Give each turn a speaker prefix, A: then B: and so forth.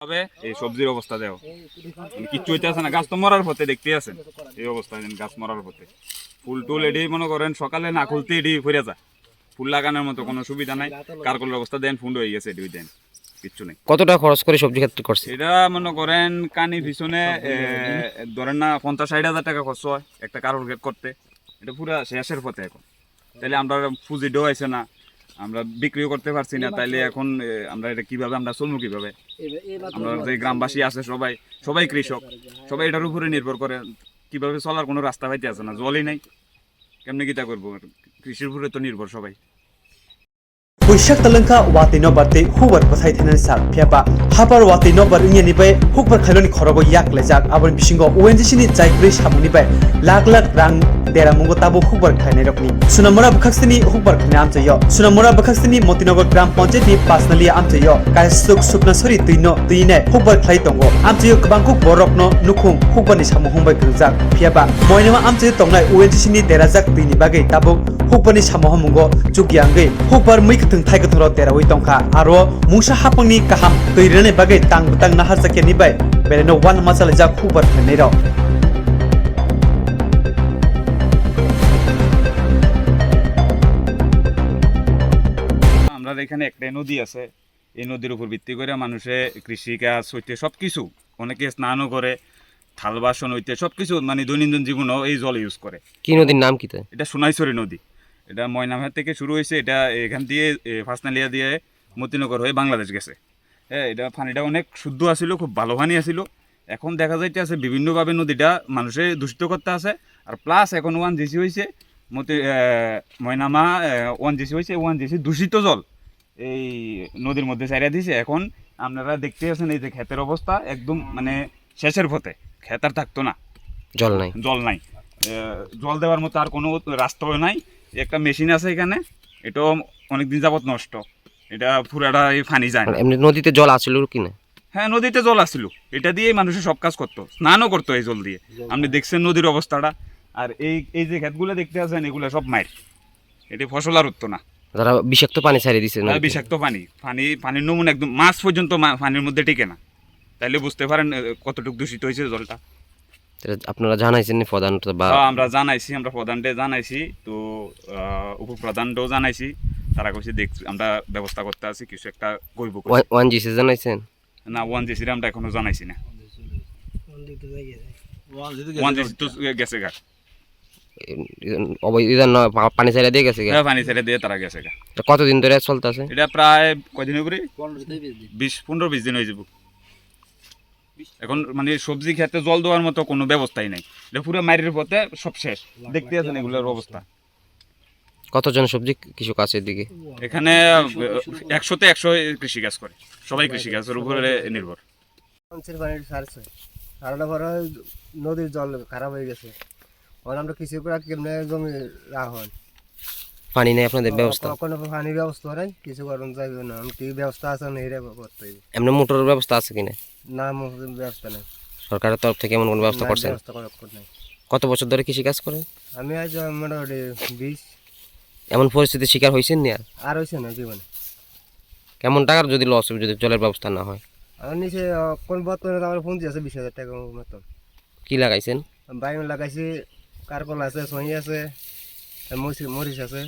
A: তবে এই সবজির অবস্থা দেও কিচ্ছু হইতে আছে না, গাছ তো মরার পথে দেখতে আছেন এই অবস্থা, গাছ মরার পথে। ফুল টুল এডি মনে করেন সকালে না খুলতে এডি ফিরে যা, ফুল লাগানোর মতো কোনো সুবিধা নাই। কারকলের অবস্থা দেন, ফুন্ড হয়ে গেছে এডি দেন, কিচ্ছু নেই।
B: কত টাকা খরচ করে সবজি ক্ষেত করছে?
A: এটা মনে করেন কানি পিছনে ধরেন না 50-60 হাজার টাকা খরচ হয় একটা কারোর ক্ষেত করতে। এটা পুরো শেষের পথে এখন। তাইলে আমরা পুঁজি ডোয়াইছে না, আমরা বিক্রিও করতে পারছি না, তাইলে এখন আমরা এটা কিভাবে আমরা চলবো কিভাবে? আমরা যে গ্রামবাসী আছে সবাই সবাই কৃষক, সবাই এটার উপরে নির্ভর করে, কিভাবে চলার কোনো রাস্তা পাইতে আছে না, জলই নাই, কেমনি কিতা করবো? কৃষির উপরে তো নির্ভর সবাই।
C: Puisak talangka wati no bate hubar pasai thenen sak phiaba habar wati no bar ingye ni bai hukbar khailoni khorogo yak lejak abon bisingo ONGC ni jaikri samuni bai lak lak rang dera mungo tabo hukbar khainai rokni sunamora bukhaksini hukbar khainai amchayo sunamora bukhaksini motinagar gram panchayat ni pasnali amchayo kaisuk supnasori tuino tuine hukbar khlai tongo amchayo kabangku borokno nukhung hukbar ni samuhung bai grujak phiaba moinama amchayo tongnai ONGC ni derajak tuini bagai tabo hukbar ni samuhung mungo jugyangai hukbar mui thai kathoro derawai tongkha aro mungsa hapangni kaham toirane bagai tang nahar jakeni bai bereno wan masala jak khubar khanai ro
A: আমরা এখানে একটা নদী আছে, এই নদীর উপর ভিত্তি করে মানুষে কৃষিকাজ হইতে সবকিছু, অনেকে স্নানও করে, থাল বাসন হইতে সবকিছু মানে দৈনন্দিন জীবনেও এই জল ইউজ করে।
B: কি নদীর নাম কি?
A: এটা সোনাইছড়ি নদী, এটা ময়নামহাট থেকে শুরু হয়েছে, এটা এখান দিয়ে ফাঁসনালিয়া দিয়ে মতিনগর হয়ে বাংলাদেশ গেছে। হ্যাঁ, এটা পানিটা অনেক শুদ্ধ আসিল, খুব ভালো পানি আসিল। এখন দেখা যাইতে আছে বিভিন্নভাবে নদীটা মানুষে দূষিত করতে আছে, আর প্লাস এখন ONGC হয়েছে, ময়নামা ONGC হয়েছে, ONGC দূষিত জল এই নদীর মধ্যে ছাড়িয়ে দিয়েছে। এখন আপনারা দেখতে আছেন এই যে ক্ষেতের অবস্থা একদম মানে শেষের পথে, ক্ষেত আর থাকতো না,
B: জল নাই,
A: জল নাই, জল দেওয়ার মতো আর কোনো রাস্তাও নাই। একটা মেশিন আছে এখানে, এটাও অনেকদিন যাবত নষ্ট, এটা পুরাটা এই পানি যায় না।
B: এমনি নদীতে জল আসছিল কি না?
A: হ্যাঁ, নদীতে জল আসছিল, এটা দিয়েই মানুষের সব কাজ করতো, স্নানও করতো এই জল দিয়ে। আপনি দেখছেন নদীর অবস্থাটা। আর এই যে ক্ষেতগুলো দেখতে আছেন এগুলো সব মাইর, এটি ফসল আর উঠতো না,
B: যারা বিষাক্ত পানি ছাড়িয়ে দিচ্ছে।
A: বিষাক্ত পানির নমুনা একদম মাছ পর্যন্ত পানির মধ্যে টিকে না। তাইলে বুঝতে পারেন কতটুকু দূষিত হয়েছে জলটা।
B: আপনারা জানাইছেন প্রধান?
A: আমরা জানাইছি, আমরা প্রধানকে জানাইছি, তো উপপ্রধানকেও জানাইছি, তারা কইছে দেখ আমরা ব্যবস্থা করতে আছি, কিছু একটা করব।
B: ONGC জানাইছেন?
A: না, ONGC আমরা এখনো জানাইছি না, ONGC তো গেছে গা,
B: পানি ছাড়িয়ে দিয়ে গেছে।
A: পানি ছেড়ে দিয়ে তারা গেছে গা।
B: কতদিন ধরে চলতেছে
A: এটা? প্রায় কয়দিন উপরে 15-20 দিন হয়ে যাব। এখন মানে সবজি খেতে জল দেওয়ার মতো কোনো ব্যবস্থাই নাই, এটা পুরো মাইরের পথে সব শেষ। দেখতে আছেন এগুলোর অবস্থা।
B: কতজন সবজি কৃষক আছে এদিকে?
A: এখানে 100-তে 100 কৃষি কাজ করে, সবাই কৃষি কাজের উপরে নির্ভর।
D: নদীর জল খারাপ হয়ে গেছে, আমরা কৃষি করে কেমনে জমি রাখুন,
B: পানি নেই আপনাদের ব্যবস্থা?
D: কোনো পানির ব্যবস্থা নাই, কিছু করুন যাইবে না। কি ব্যবস্থা আছে না এটা করতে হইবে।
B: এমনি মোটরের ব্যবস্থা আছে কিনা?
D: না, ব্যবস্থা নেই।
B: সরকারের তরফ থেকে এমন কোনো ব্যবস্থা করছেন?
D: নাই।
B: কত বছর ধরে কৃষি কাজ করেন?
D: আমি আজ মোটামুটি 20।
B: এমন পরিস্থিতির শিকার হয়েছেন নি?
D: আর হয়েছে না জীবনে।
B: কেমন টাকার যদি লস হবে যদি জলের ব্যবস্থা না হয়?
D: আমার নিচে কোন বর্তমানে আমার পুঁজি আছে 20,000 টাকা মতন।
B: কি লাগাইছেন?
D: বাইন লাগাইছি, কারকল আছে, সহি আছে, মরিচ আছে।